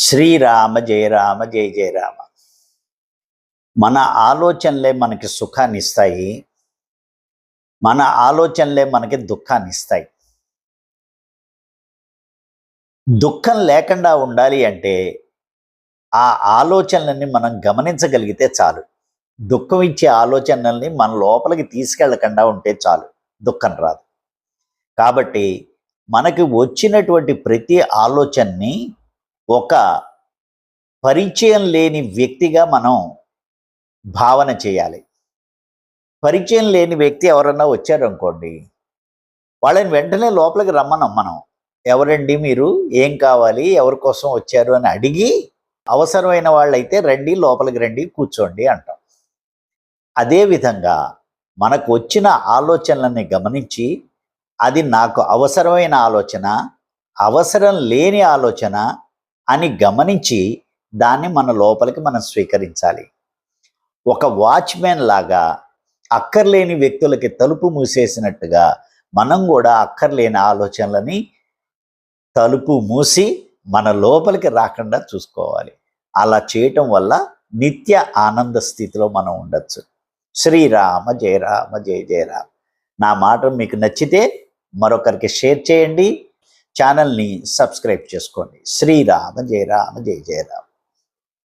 శ్రీరామ జయ రామ జయ జయ రామ. మన ఆలోచనలే మనకి సుఖాన్ని ఇస్తాయి, మన ఆలోచనలే మనకి దుఃఖాన్ని ఇస్తాయి. దుఃఖం లేకుండా ఉండాలి అంటే ఆ ఆలోచనలన్నీ మనం గమనించగలిగితే చాలు. దుఃఖం ఇచ్చే ఆలోచనల్ని మన లోపలికి తీసుకెళ్ళకుండా ఉంటే చాలు, దుఃఖం రాదు. కాబట్టి మనకి వచ్చినటువంటి ప్రతి ఆలోచనని ఒక పరిచయం లేని వ్యక్తిగా మనం భావన చేయాలి. పరిచయం లేని వ్యక్తి ఎవరన్నా వచ్చారనుకోండి, వాళ్ళని వెంటనే లోపలికి రమ్మనం. మనం ఎవరండి మీరు, ఏం కావాలి, ఎవరి కోసం వచ్చారు అని అడిగి అవసరమైన వాళ్ళైతే రండి, లోపలికి రండి, కూర్చోండి అంటాం. అదేవిధంగా మనకు వచ్చిన ఆలోచనలని గమనించి అది నాకు అవసరమైన ఆలోచన, అవసరం లేని ఆలోచన అని గమనించి దాన్ని మన లోపలికి మనం స్వీకరించాలి. ఒక వాచ్మెన్ లాగా అక్కర్లేని వ్యక్తులకి తలుపు మూసేసినట్టుగా మనం కూడా అక్కర్లేని ఆలోచనలని తలుపు మూసి మన లోపలికి రాకుండా చూసుకోవాలి. అలా చేయటం వల్ల నిత్య ఆనంద స్థితిలో మనం ఉండొచ్చు. శ్రీరామ జయ రామ జయ జయ రామ. నా మాట మీకు నచ్చితే మరొకరికి షేర్ చేయండి, ఛానల్ని సబ్స్క్రైబ్ చేసుకోండి. శ్రీరామ జయ రామ జయ జయ రామ.